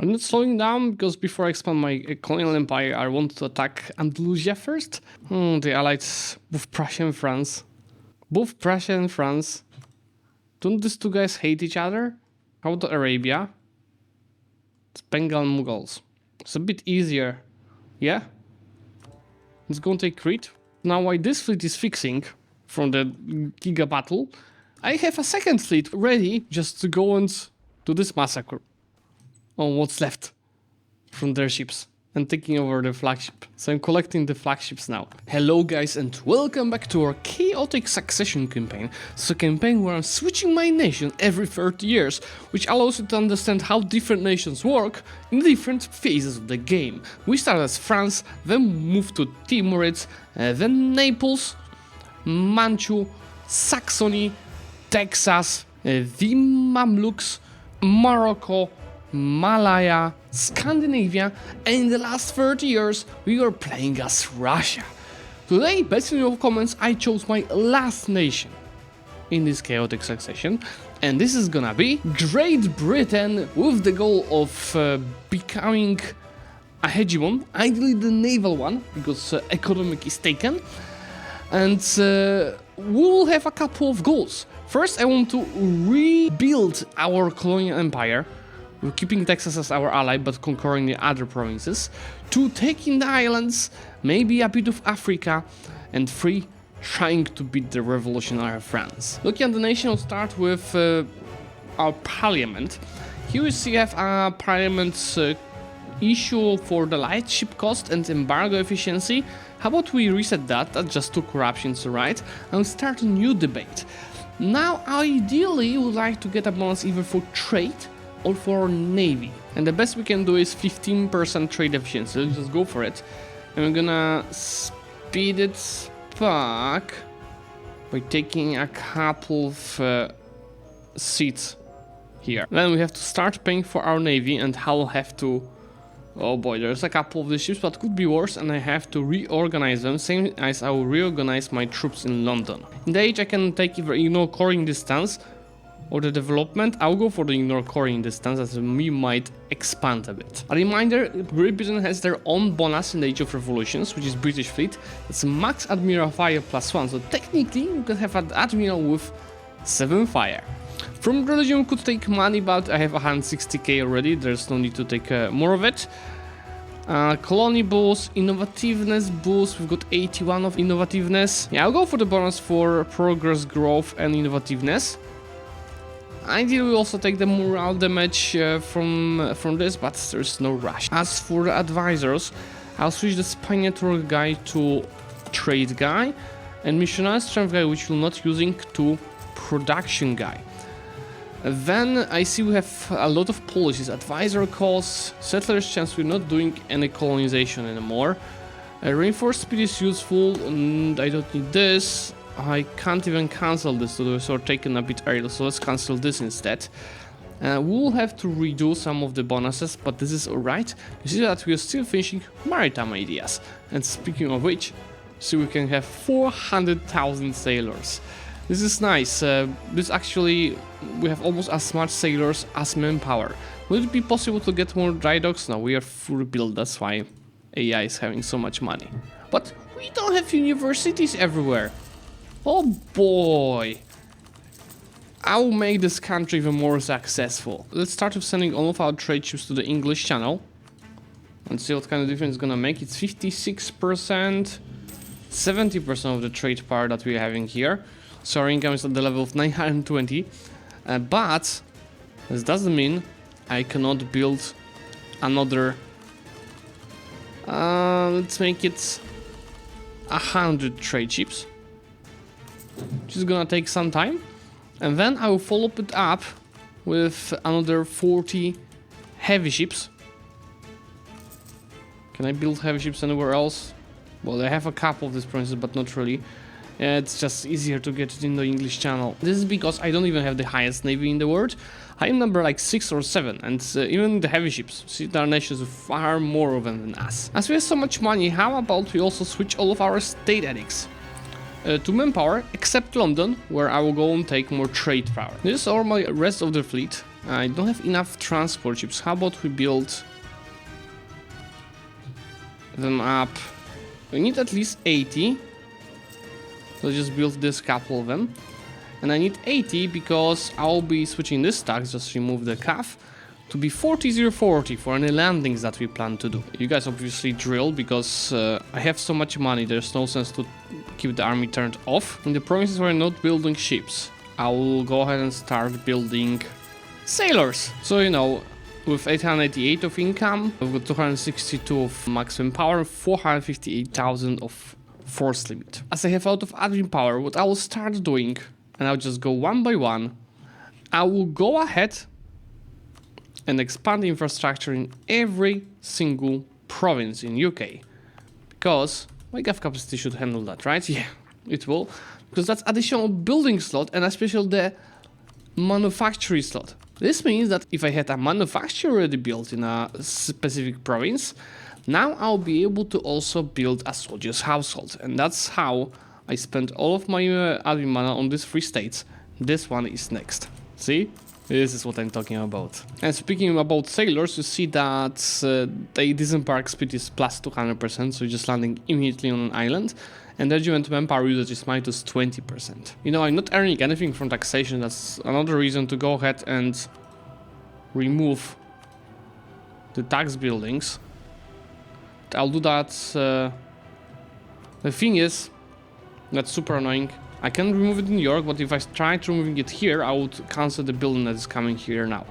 I'm not slowing down because before I expand my colonial empire, I want to attack Andalusia first. The allies, both Prussia and France. Both Prussia and France. Don't these two guys hate each other? How about Arabia? It's Bengal Mughals. It's a bit easier. Yeah? Let's go and take Crete. Now, while this fleet is fixing from the Giga battle, I have a second fleet ready just to go and do this massacre on what's left from their ships and taking over the flagship. So I'm collecting the flagships now. Hello guys and welcome back to our chaotic succession campaign. It's a campaign where I'm switching my nation every 30 years, which allows you to understand how different nations work in different phases of the game. We start as France, then move to Timurids, then Naples, Manchu, Saxony, Texas, the Mamluks, Morocco, Malaya, Scandinavia, and in the last 30 years we are playing as Russia. Today, based on your comments, I chose my last nation in this chaotic succession, and this is gonna be Great Britain, with the goal of becoming a hegemon, ideally the naval one, because economic is taken, and we'll have a couple of goals. First, I want to rebuild our colonial empire. We're keeping Texas as our ally, but conquering the other provinces. 2, taking the islands, maybe a bit of Africa. And 3, trying to beat the revolutionary France. Looking at the nation, we'll start with our parliament. Here we see have a parliament issue for the light ship cost and embargo efficiency. How about we reset that? That's just 2 corruptions, right? And start a new debate. Now, ideally, we would like to get a bonus either for trade or for navy, and the best we can do is 15% trade efficiency. Let's just go for it, and we're gonna speed it back by taking a couple of seats here. Then we have to start paying for our navy, and I'll have to, oh boy, there's a couple of the ships, but could be worse, and I have to reorganize them, same as I will reorganize my troops in London. In the age, I can take either ignore coring distance or the development. I'll go for the ignore coring distance, as we might expand a bit. A reminder, Great Britain has their own bonus in the Age of Revolutions, which is British fleet. It's max admiral fire +1, so technically you can have an admiral with 7 fire. From religion could take money, but I have 160k already, there's no need to take more of it. Colony boost, innovativeness boost, we've got 81 of innovativeness. Yeah, I'll go for the bonus for progress, growth and innovativeness. Ideally, we also take the morale damage from this, but there's no rush. As for the advisors, I'll switch the spy network guy to trade guy, and missionary strength guy, which we're not using, to production guy. Then I see we have a lot of policies. Advisor costs, settlers chance, we're not doing any colonization anymore. Reinforced speed is useful, and I don't need this. I can't even cancel this, so those are taken a bit early, so let's cancel this instead. We'll have to redo some of the bonuses, but this is alright. You see that we are still finishing maritime ideas. And speaking of which, so we can have 400,000 sailors. This is nice. This actually, we have almost as much sailors as manpower. Will it be possible to get more dry docks? No, we are fully built, that's why AI is having so much money. But we don't have universities everywhere. Oh boy, I'll make this country even more successful. Let's start with sending all of our trade ships to the English Channel and see what kind of difference it's gonna make. It's 56%, 70% of the trade power that we're having here. So our income is at the level of 920, but this doesn't mean I cannot build another, let's make it 100 trade ships. Which is gonna take some time, and then I will follow it up with another 40 heavy ships. Can I build heavy ships anywhere else? Well, I have a couple of these provinces, but not really. It's just easier to get it in the English Channel. This is because I don't even have the highest navy in the world. I am number like 6 or 7, and even the heavy ships, see, there are nations with far more of them than us. As we have so much money, how about we also switch all of our state edicts to manpower, except London, where I will go and take more trade power. This is all my rest of the fleet. I don't have enough transport ships. How about we build them up? We need at least 80. So just build this couple of them. And I need 80 because I'll be switching this tax, just remove the CAF, to be 40,040 for any landings that we plan to do. You guys obviously drill because I have so much money, there's no sense to keep the army turned off. In the provinces where I'm not building ships, I will go ahead and start building sailors. So, you know, with 888 of income, we've got 262 of maximum power, 458,000 of force limit. As I have a lot of admin power, what I will start doing, and I'll just go one by one, I will go ahead and expand infrastructure in every single province in UK. Because my gov capacity should handle that, right? Yeah, it will. Because that's additional building slot and especially the manufacturing slot. This means that if I had a manufacturer already built in a specific province, now I'll be able to also build a soldier's household. And that's how I spent all of my admin mana on these 3 states. This one is next. See? This is what I'm talking about. And speaking about sailors, you see that the disembark speed is plus 200%, so you're just landing immediately on an island. And regiment manpower usage is minus 20%. You know, I'm not earning anything from taxation. That's another reason to go ahead and remove the tax buildings. I'll do that. The thing is, that's super annoying. I can remove it in New York, but if I try to removing it here, I would cancel the building that is coming here now.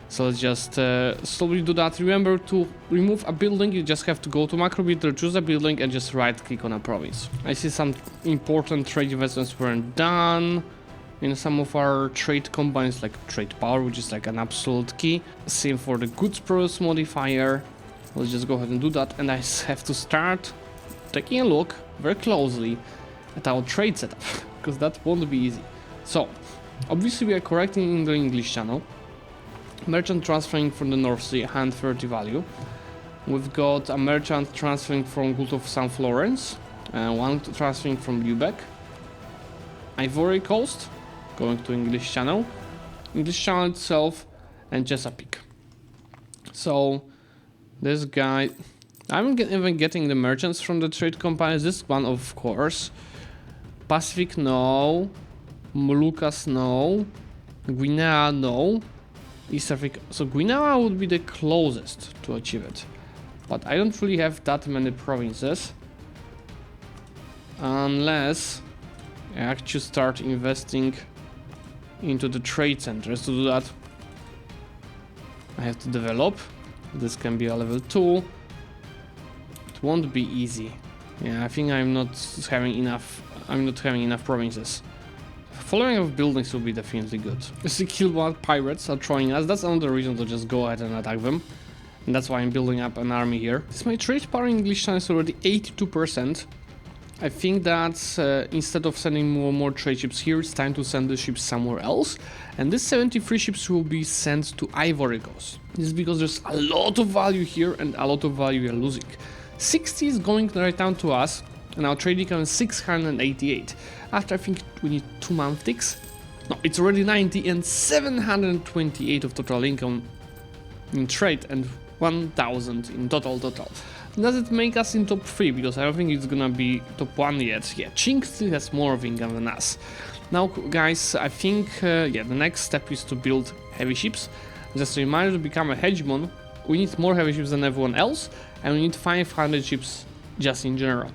So let's just slowly do that. Remember, to remove a building, you just have to go to macro builder, choose a building, and just right click on a province. I see some important trade investments weren't done in some of our trade combines, like trade power, which is like an absolute key. Same for the goods produce modifier. Let's just go ahead and do that, and I have to start taking a look very closely at our trade setup, because that won't be easy. So, obviously we are correcting in the English channel. Merchant transferring from the North Sea, 130 value. We've got a merchant transferring from Gulf of St. Florence, one transferring from Lübeck. Ivory Coast, going to English channel itself, and Chesapeake. So, this guy, I'm even getting the merchants from the trade companies. This one, of course. Pacific, no. Moluccas, no. Guinea, no. East Africa. So Guinea would be the closest to achieve it. But I don't really have that many provinces. Unless I actually start investing into the trade centers. To do that, I have to develop. This can be a level 2. It won't be easy. Yeah, I think I'm not having enough provinces. Following of buildings will be definitely good. You see Kilwa pirates are throwing us. That's another reason to just go ahead and attack them. And that's why I'm building up an army here. This my trade power in English channel is already 82%. I think that instead of sending more trade ships here, it's time to send the ships somewhere else. And this 73 ships will be sent to Ivory Coast. This is because there's a lot of value here and a lot of value we are losing. 60 is going right down to us, and our trade income is 688. After I think we need 2 month ticks. No, it's already 90 and 728 of total income in trade and 1000 in total. Does it make us in top 3? Because I don't think it's gonna be top 1 yet. Yeah, Chink still has more of income than us. Now, guys, I think the next step is to build heavy ships. Just a reminder, to become a hegemon, we need more heavy ships than everyone else, and we need 500 ships just in general.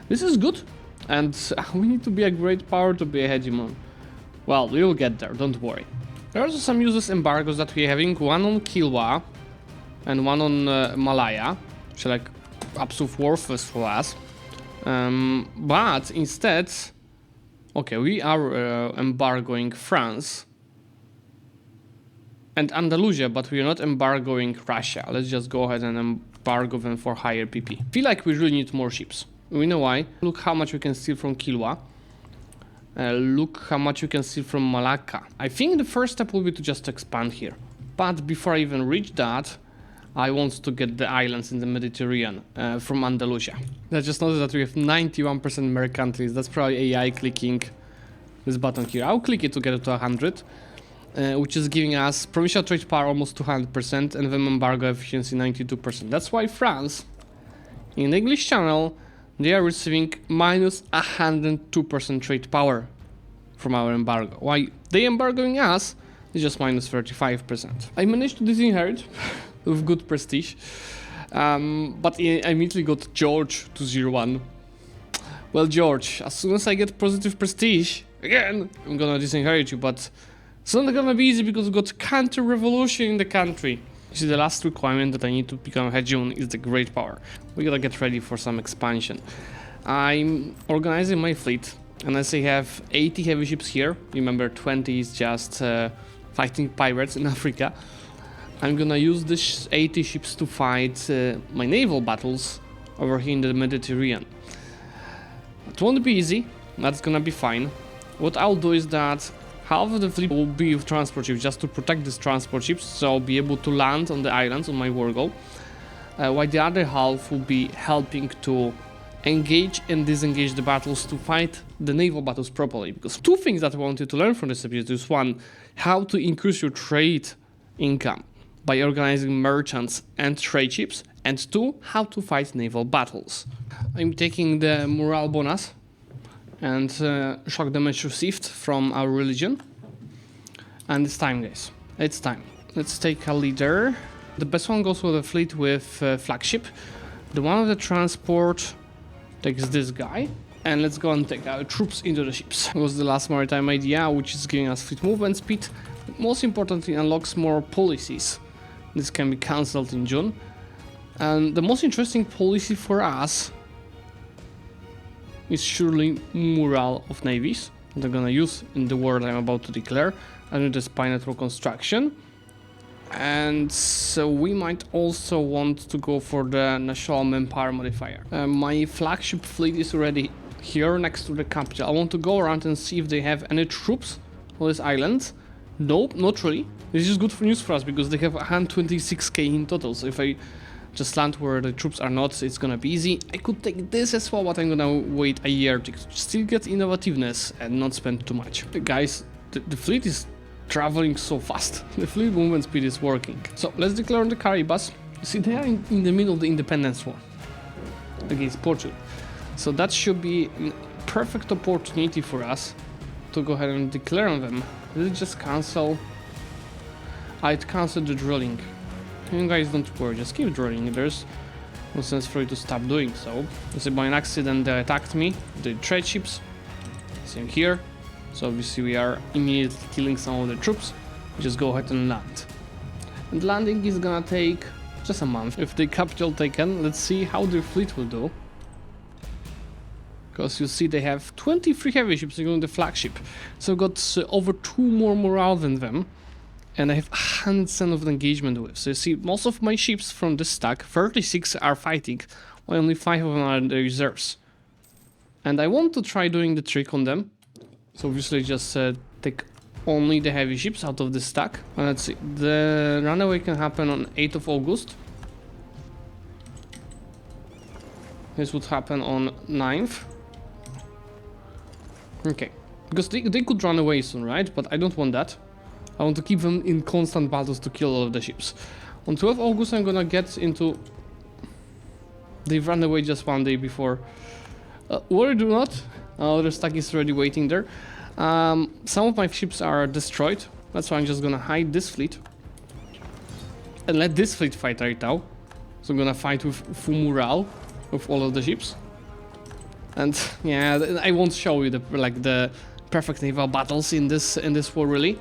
This is good, and we need to be a great power to be a hegemon. Well, we will get there, don't worry. There are also some useless embargoes that we're having, one on Kilwa and one on Malaya, which are like absolute worthless for us. But instead, okay, we are embargoing France and Andalusia, but we are not embargoing Russia. Let's just go ahead and embargo them for higher PP. I feel like we really need more ships. We know why. Look how much we can steal from Kilwa. Look how much we can steal from Malacca. I think the first step will be to just expand here. But before I even reach that, I want to get the islands in the Mediterranean from Andalusia. I just noticed that we have 91% mercantiles. That's probably AI clicking this button here. I'll click it to get it to 100. which is giving us provincial trade power almost 200% and then embargo efficiency 92%. That's why France, in the English Channel, they are receiving minus 102% trade power from our embargo. Why they embargoing us is just minus 35%. I managed to disinherit with good prestige, but I immediately got George to 0-1. Well, George, as soon as I get positive prestige, again, I'm gonna disinherit you, but it's not gonna be easy because we got counter-revolution in the country. You see, the last requirement that I need to become hegemon is the great power. We gotta get ready for some expansion. I'm organizing my fleet, and as I have 80 heavy ships here, remember 20 is just fighting pirates in Africa, I'm gonna use these 80 ships to fight my naval battles over here in the Mediterranean. It won't be easy, that's gonna be fine. What I'll do is that half of the fleet will be with transport ships just to protect these transport ships, so I'll be able to land on the islands on my war goal, while the other half will be helping to engage and disengage the battles to fight the naval battles properly. Because two things that I wanted to learn from this episode is one, how to increase your trade income by organizing merchants and trade ships, and two, how to fight naval battles. I'm taking the morale bonus and shock damage received from our religion. And it's time, guys. It's time. Let's take a leader. The best one goes with a fleet with flagship. The one with the transport takes this guy. And let's go and take our troops into the ships. It was the last maritime idea, which is giving us fleet movement speed. But most importantly, unlocks more policies. This can be cancelled in June. And the most interesting policy for us is surely morale of navies. They're gonna use in the war that I'm about to declare, and the spy network construction. And so we might also want to go for the national manpower modifier. My flagship fleet is already here next to the capital. I want to go around and see if they have any troops on this island. Nope, not really. This is good for news for us because they have 126k in total. So if I just land where the troops are not, it's gonna be easy. I could take this as well, but I'm gonna wait a year to still get innovativeness and not spend too much. Guys, the fleet is traveling so fast. The fleet movement speed is working. So let's declare on the Caribas. You see, they are in the middle of the independence war against Portugal. So that should be a perfect opportunity for us to go ahead and declare on them. Did it just cancel? I'd cancel the drilling. You guys don't worry, just keep drilling. There's no sense for you to stop doing so. You see, by an accident they attacked me, the trade ships. Same here. So obviously we are immediately killing some of the troops. Just go ahead and land. And landing is gonna take just a month. If the capital taken, let's see how their fleet will do. Because you see they have 23 heavy ships, including the flagship. So I've got over 2 more morale than them. And I have 100% of the engagement with. So you see, most of my ships from this stack, 36 are fighting, while only 5 of them are in the reserves. And I want to try doing the trick on them. So obviously just take only the heavy ships out of this stack. And let's see, the runaway can happen on 8th of August. This would happen on 9th. Okay, because they could run away soon, right? But I don't want that. I want to keep them in constant battles to kill all of the ships. On 12th August I'm gonna get into... They've run away just one day before. Worry do not. Their stack is already waiting there. Some of my ships are destroyed. That's why I'm just gonna hide this fleet. And let this fleet fight right now. So I'm gonna fight with full morale with all of the ships. And yeah, I won't show you the perfect naval battles in this war really.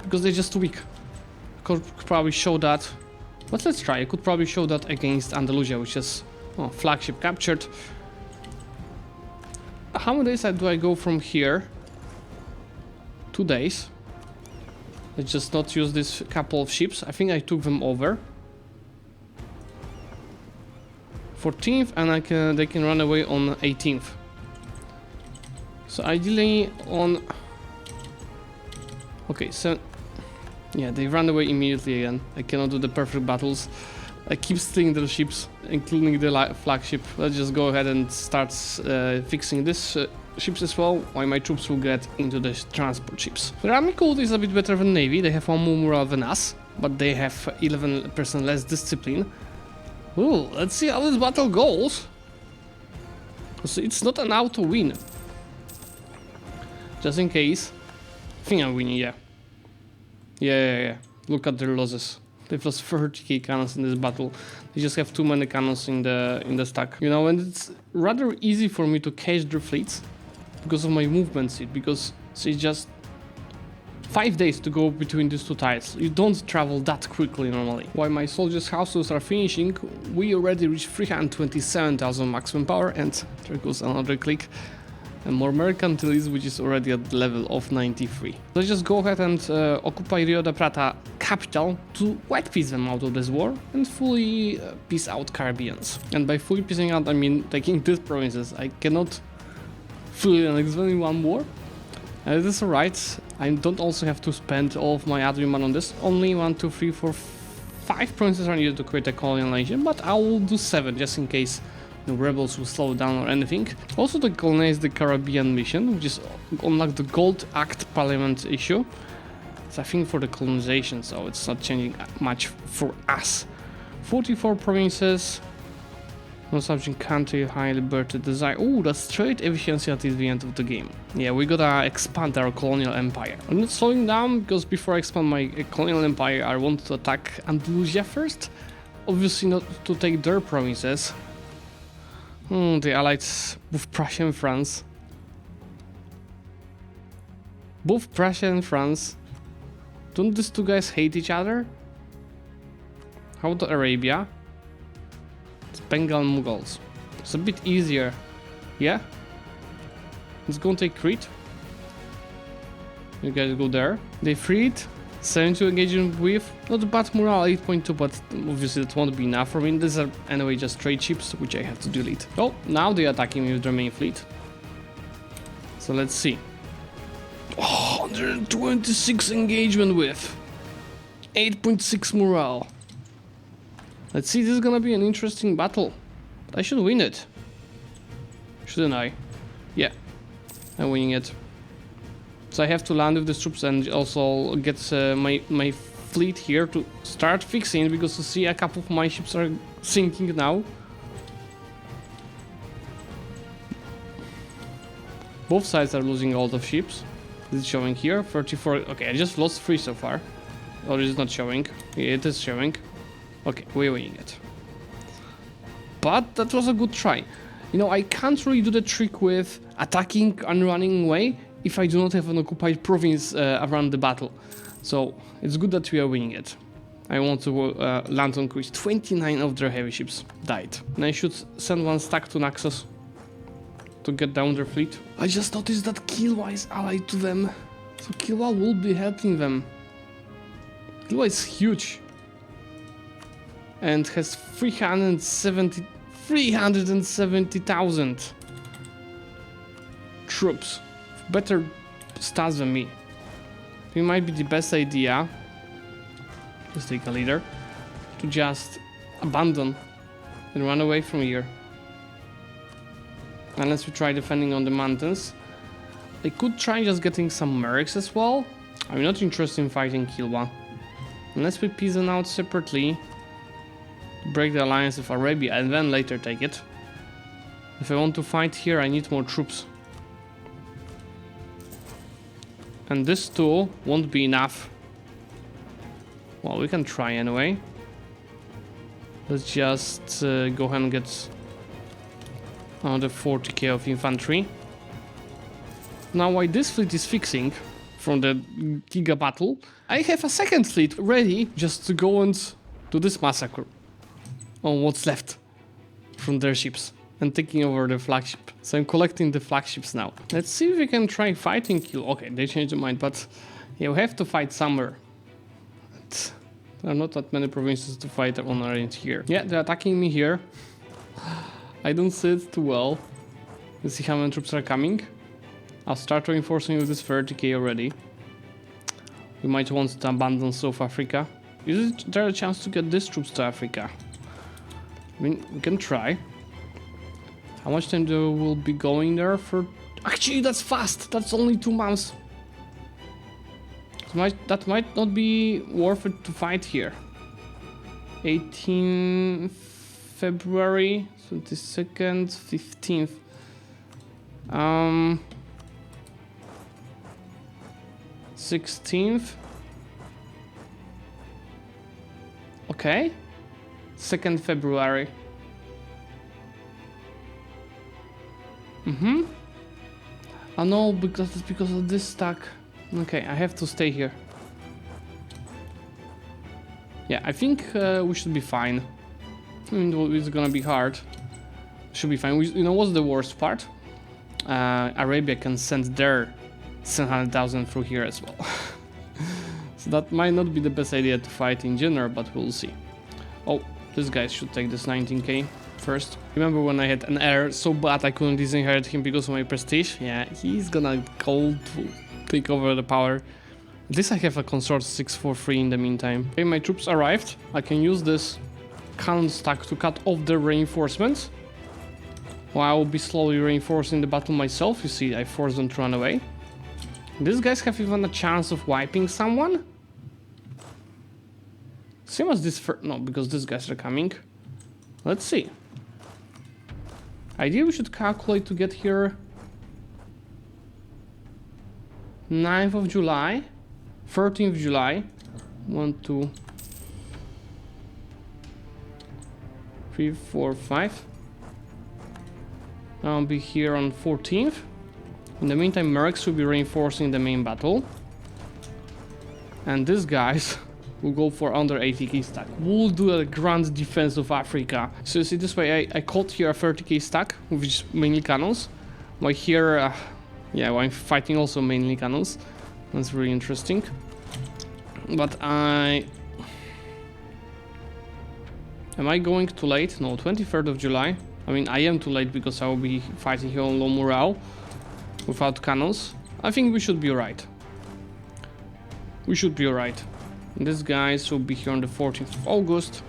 Because they're just too weak. Could probably show that, but let's try. I could probably show that against Andalusia, which is flagship captured. How many days do I go from here? 2 days. Let's just not use this couple of ships. I think I took them over. 14th, and they can run away on 18th. So ideally on... Okay, so yeah, they run away immediately again. I cannot do the perfect battles. I keep stealing their ships, including the flagship. Let's just go ahead and start fixing this ships as well, while my troops will get into the transport ships. The army code is a bit better than navy. They have one more morale than us, but they have 11% less discipline. Ooh, let's see how this battle goes. So it's not an auto win. Just in case. I think I'm winning, yeah. Yeah. Look at their losses. They've lost 30k cannons in this battle. They just have too many cannons in the stack. You know, and it's rather easy for me to catch their fleets because of my movement speed, because it's just 5 days to go between these two tiles. You don't travel that quickly normally. While my soldiers' houses are finishing, we already reached 327,000 maximum power, and there goes another click. And more mercantilism, which is already at the level of 93. Let's just go ahead and occupy Rio de Plata capital to white piece them out of this war and fully piece out Caribbeans. And by fully piecing out, I mean taking these provinces. I cannot fully annex them in one war. And it is alright. I don't also have to spend all of my admin money on this. Only 1, 2, 3, 4, 5 provinces are needed to create a colonial nation, but I will do 7 just in case the rebels will slow down or anything. Also to colonize the Caribbean mission, which is unlike the Gold Act Parliament issue. It's I think for the colonization, so it's not changing much for us. 44 provinces. No subject country, high liberty desire. Oh, that's trade efficiency at the end of the game. Yeah, we gotta expand our colonial empire. I'm not slowing down because before I expand my colonial empire, I want to attack Andalusia first. Obviously not to take their provinces. The allies, both Prussia and France. Both Prussia and France. Don't these two guys hate each other? How about Arabia? It's Bengal Mughals. It's a bit easier. Yeah? Let's go and take Crete. You guys go there. They freed. 72 engagement with, not bad morale, 8.2, but obviously that won't be enough for me. These are anyway just trade ships, which I have to delete. Oh, now they're attacking me with their main fleet. So let's see. Oh, 126 engagement with 8.6 morale. Let's see, this is gonna be an interesting battle. I should win it. Shouldn't I? Yeah, I'm winning it. So I have to land with the troops and also get my fleet here to start fixing, because you see a couple of my ships are sinking now. Both sides are losing a lot of ships. This is showing here, 34. Okay, I just lost 3 so far. Or is it not showing? Yeah, it is showing. Okay, we're winning it. But that was a good try. You know, I can't really do the trick with attacking and running away if I do not have an occupied province around the battle. So it's good that we are winning it. I want to land on Crete. 29 of their heavy ships died. And I should send one stack to Naxos to get down their fleet. I just noticed that Kilwa is allied to them. So Kilwa will be helping them. Kilwa is huge. And has 370,000 troops. Better stats than me. It might be the best idea, just take a leader, to just abandon and run away from here. Unless we try defending on the mountains. I could try just getting some mercs as well. I'm not interested in fighting Kilwa. Unless we piece them out separately, break the alliance with Arabia and then later take it. If I want to fight here, I need more troops. And this tool won't be enough. Well, we can try anyway. Let's just go ahead and get another 40k of infantry. Now, while this fleet is fixing from the Giga battle, I have a second fleet ready just to go and do this massacre on what's left from their ships and taking over the flagship. So I'm collecting the flagships now. Let's see if we can try fighting Kill. Okay, they changed their mind, but yeah, we have to fight somewhere. There are not that many provinces to fight on around here. Yeah, they're attacking me here. I don't see it too well. Let's see how many troops are coming. I'll start reinforcing with this 30k already. We might want to abandon South Africa. Is there a chance to get these troops to Africa? I mean, we can try. How much time do we will be going there? For Actually, that's fast. That's only 2 months. That might not be worth it to fight here. 18 February, 22nd, 15th. 16th. Okay. 2nd February. Oh no, because it's because of this stack. Okay, I have to stay here. Yeah, I think we should be fine. I mean, it's gonna be hard. Should be fine. You know what's the worst part? Arabia can send their 700,000 through here as well. So that might not be the best idea to fight in general, but we'll see. Oh, this guy should take this 19k first. Remember when I had an heir so bad I couldn't disinherit him because of my prestige? Yeah, he's gonna go to take over the power. At least I have a consort 643 in the meantime. Okay, my troops arrived. I can use this cannon stack to cut off the reinforcements. While I will be slowly reinforcing the battle myself. You see, I forced them to run away. These guys have even a chance of wiping someone? Same as this first... No, because these guys are coming. Let's see. Ideally, we should calculate to get here... 9th of July. 13th of July. 1, 2... 3, 4, 5. I'll be here on 14th. In the meantime, Mercs will be reinforcing the main battle. And these guys will go for under 80k stack. We'll do a grand defense of Africa. So you see this way, I caught here a 30k stack, which is mainly cannons. While here, yeah, while I'm fighting also mainly cannons. That's really interesting. But am I going too late? No, 23rd of July. I mean, I am too late because I will be fighting here on low morale. Without cannons. I think we should be alright. We should be alright. These guys will be here on the 14th of August.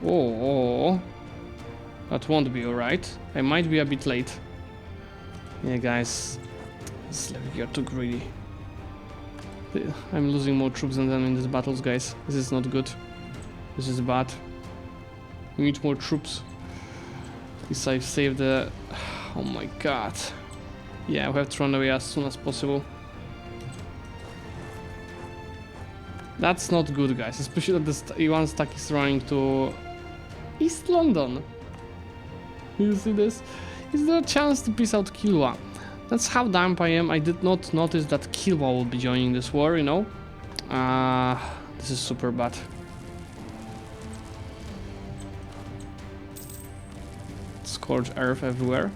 Oh, that won't be alright. I might be a bit late. Yeah, guys. Zlewikk, you're too greedy. I'm losing more troops than them in these battles, guys. This is not good. This is bad. We need more troops. At least I've saved the... Oh my god. Yeah, we have to run away as soon as possible. That's not good, guys. Especially that the one stack is running to East London. You see this? Is there a chance to piece out Kilwa? That's how dumb I am. I did not notice that Kilwa will be joining this war, you know? This is super bad. Scorched earth everywhere.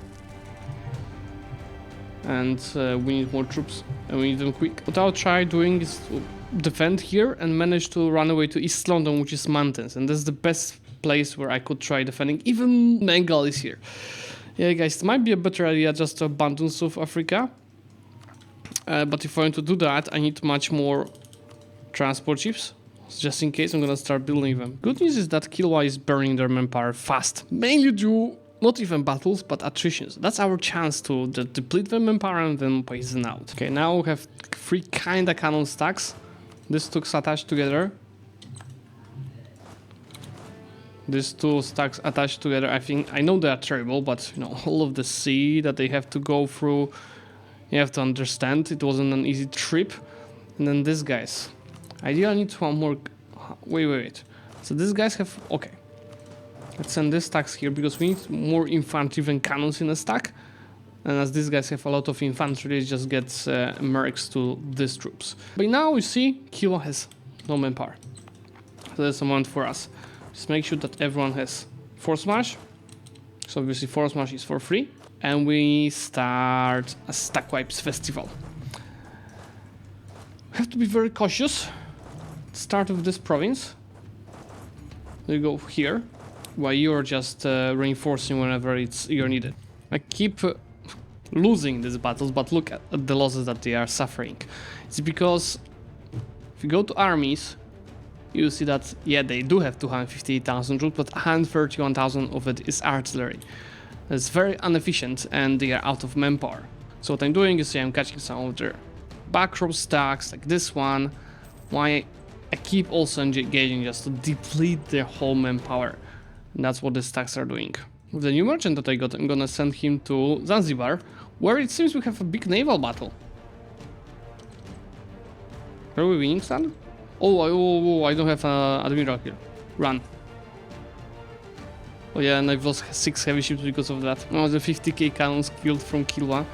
And we need more troops. And we need them quick. What I'll try doing is to defend here and manage to run away to East London, which is mountains. And that's the best place where I could try defending. Even Bengal is here. Yeah, guys, it might be a better idea just to abandon South Africa. But if I want to do that, I need much more transport ships. Just in case, I'm gonna start building them. Good news is that Kilwa is burning their manpower fast. Mainly due, not even battles, but attritions. That's our chance to deplete their manpower and then poison out. Okay, now we have 3 kinda cannon stacks. These 2 attached together. These 2 stacks attached together, I know they are terrible, but you know, all of the sea that they have to go through, you have to understand it wasn't an easy trip. And then these guys. Ideally, I need one more. Wait. So these guys have. Okay. Let's send these stacks here because we need more infantry than cannons in a stack. And as these guys have a lot of infantry, it just gets mercs to these troops. But now we see Kilwa has no manpower. So that's a moment for us. Just make sure that everyone has Force Smash. So obviously Force Smash is for free. And we start a Stack Wipes Festival. We have to be very cautious. Start with this province. You go here, while you're just reinforcing whenever you're needed. I keep losing these battles, but look at the losses that they are suffering. It's because if you go to armies, you see that, yeah, they do have 258,000 troops, but 131,000 of it is artillery. It's very inefficient and they are out of manpower. So what I'm doing is I'm catching some of their backrow stacks like this one. Why I keep also engaging just to deplete their whole manpower. And that's what the stacks are doing. With the new merchant that I got, I'm gonna send him to Zanzibar, where it seems we have a big naval battle. Are we winning, son? Oh, I don't have an admiral here. Run. Oh yeah, and I've lost 6 heavy ships because of that. Oh, the 50k cannons killed from Kilwa.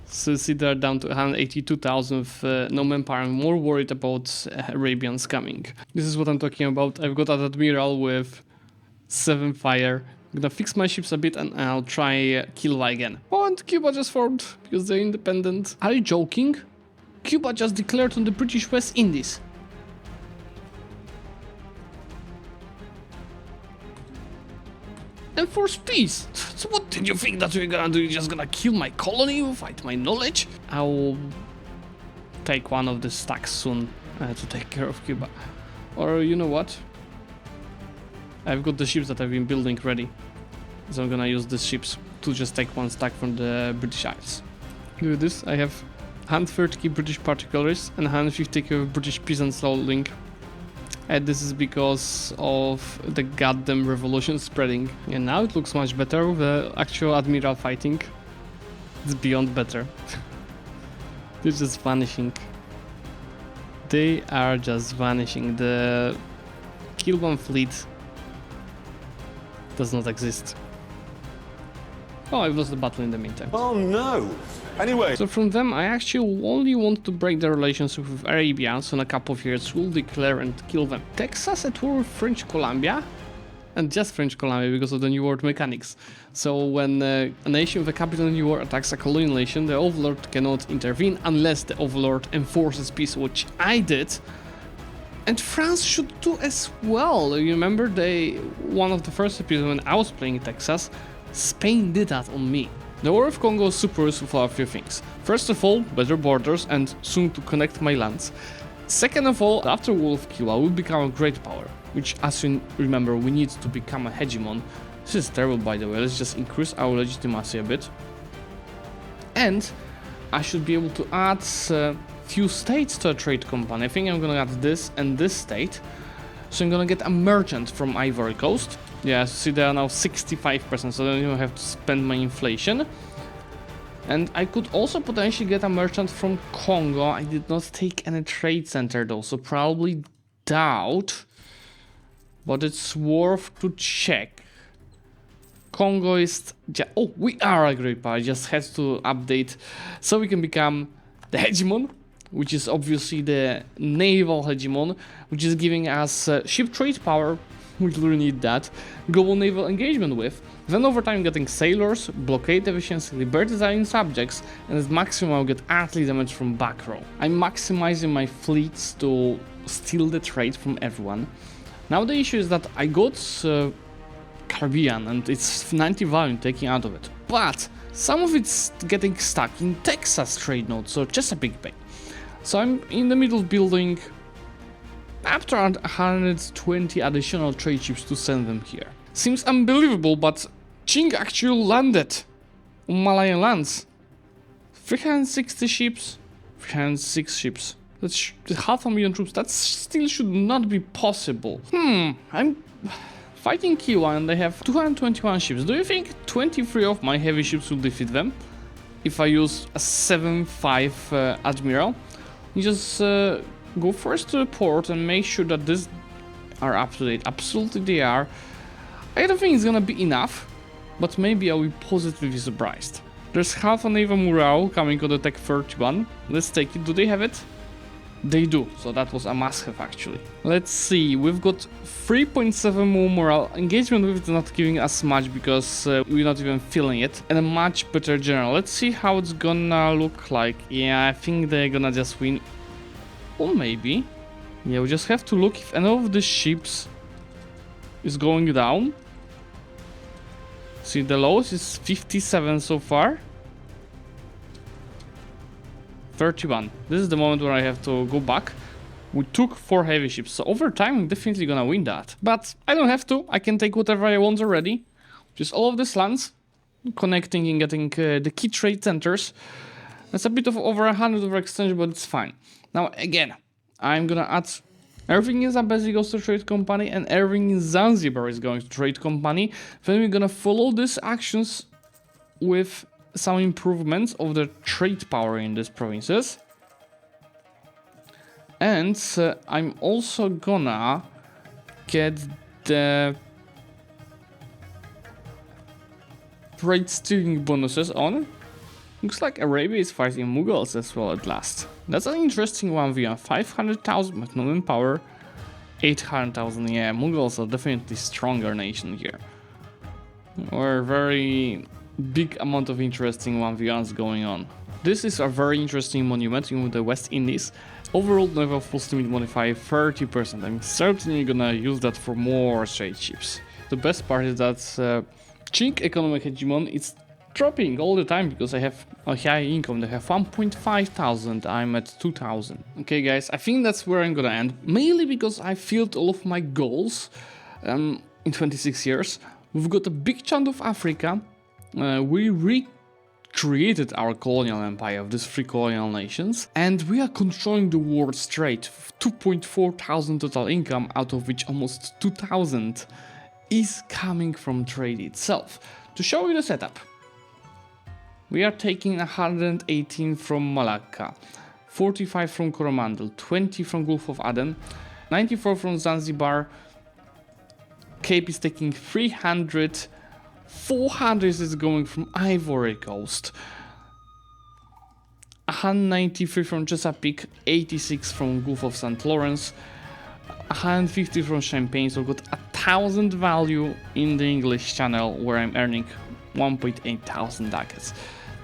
So see, they're down to 182,000 with no manpower. I'm more worried about Arabians coming. This is what I'm talking about. I've got an admiral with 7 fire. I'm gonna fix my ships a bit and I'll try Kilwa again. Oh, and Cuba just formed because they're independent. Are you joking? Cuba just declared on the British West Indies. Enforce peace. So what did you think that we're gonna do? You're just gonna kill my colony without my knowledge? I'll take one of the stacks soon to take care of Cuba. Or you know what? I've got the ships that I've been building ready. So I'm gonna use these ships to just take one stack from the British Isles. Look at this. I have 130k British particulars and 150k British peasants loading. And this is because of the goddamn revolution spreading. And now it looks much better with the actual admiral fighting. It's beyond better. They're just vanishing. They are just vanishing. The Kilwan fleet does not exist. Oh, I've lost the battle in the meantime. Oh no! Anyway. So from them, I actually only want to break the relationship with Arabia, so in a couple of years we'll declare and kill them. Texas at war with French Columbia, and just French Columbia because of the New World mechanics. So when a nation with a capital in New World attacks a colonial nation, the overlord cannot intervene unless the overlord enforces peace, which I did. And France should do as well. You remember one of the first episodes when I was playing Texas, Spain did that on me. The War of Congo is super useful for a few things. First of all, better borders and soon to connect my lands. Second of all, after War of Kilwa will become a great power, which as you remember we need to become a hegemon. This is terrible by the way, let's just increase our legitimacy a bit. And I should be able to add few states to a trade company. I think I'm gonna add this and this state. So I'm gonna get a merchant from Ivory Coast. Yeah, so see they are now 65%, so I don't even have to spend my inflation. And I could also potentially get a merchant from Congo. I did not take any trade center though, so probably doubt. But it's worth to check. Congo is... Oh, we are a great power, I just had to update. So we can become the hegemon, which is obviously the naval hegemon, which is giving us ship trade power. We really need that. Global naval engagement with. Then over time getting sailors, blockade efficiency, libertarian subjects, and at maximum I'll get artillery damage from back row. I'm maximizing my fleets to steal the trade from everyone. Now the issue is that I got Caribbean and it's 90 value taking out of it. But some of it's getting stuck in Texas trade node, so just a big pain. So I'm in the middle of building up to around 120 additional trade ships to send them here. Seems unbelievable, but Qing actually landed on Malayan lands. 360 ships, 306 ships. That's 500,000 troops. That still should not be possible. I'm fighting Kilwa and they have 221 ships. Do you think 23 of my heavy ships will defeat them? If I use a 7-5 admiral? You just go first to the port and make sure that these are up to date. Absolutely they are. I don't think it's gonna be enough, but maybe I'll be positively surprised. There's half a naval morale coming on the Tech 31. Let's take it. Do they have it? They do, so that was a must-have actually. Let's see, we've got 3.7 more morale. Engagement with it is not giving us much because we're not even feeling it. And a much better general. Let's see how it's gonna look like. Yeah, I think they're gonna just win. Or maybe. Yeah, we just have to look if any of the ships is going down. See, the lowest is 57 so far. 31. This is the moment where I have to go back. We took 4 heavy ships, so over time I'm definitely gonna win that. But I don't have to. I can take whatever I want already. Just all of these lands. connecting and getting the key trade centers. That's a bit of over 100 overextension, but it's fine. Now again, I'm gonna add everything in Zambezi goes to trade company and everything in Zanzibar is going to trade company. Then we're gonna follow these actions with some improvements of the trade power in these provinces. And I'm also gonna get the trade stealing bonuses on. Looks like Arabia is fighting Mughals as well at last. That's an interesting 1v1. 500,000 but no manpower. 800,000, yeah, Mughals are definitely stronger nation here. Or very big amount of interesting 1v1s going on. This is a very interesting monument in the West Indies. Overall level full limit modifier 30%. I'm certainly gonna use that for more trade ships. The best part is that Chink economic hegemon is dropping all the time because I have a high income. They have 1.5 thousand, I'm at 2,000. Okay guys, I think that's where I'm gonna end. Mainly because I filled all of my goals in 26 years. We've got a big chunk of Africa. We recreated our colonial empire of these 3 colonial nations. And we are controlling the world's trade. 2.4 thousand total income, out of which almost 2,000 is coming from trade itself. To show you the setup. We are taking 118 from Malacca, 45 from Coromandel, 20 from Gulf of Aden, 94 from Zanzibar, Cape is taking 300, 400 is going from Ivory Coast, 193 from Chesapeake, 86 from Gulf of St. Lawrence, 150 from Champagne, so got 1,000 value in the English Channel where I'm earning 1.8 thousand ducats.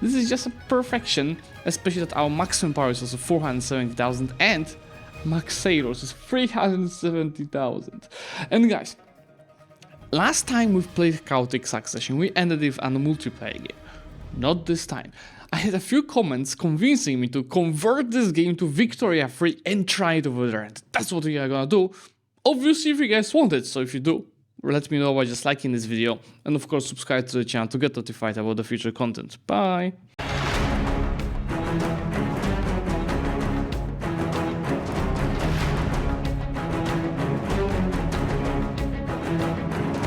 This is just a perfection, especially that our maximum power is also 470,000 and max sailors is 370,000. And guys, last time we've played Chaotic Succession, we ended with a multiplayer game. Not this time. I had a few comments convincing me to convert this game to Victoria 3 and try it over there. And that's what we are gonna do. Obviously, if you guys want it, so if you do, let me know by just liking this video, and of course subscribe to the channel to get notified about the future content. Bye!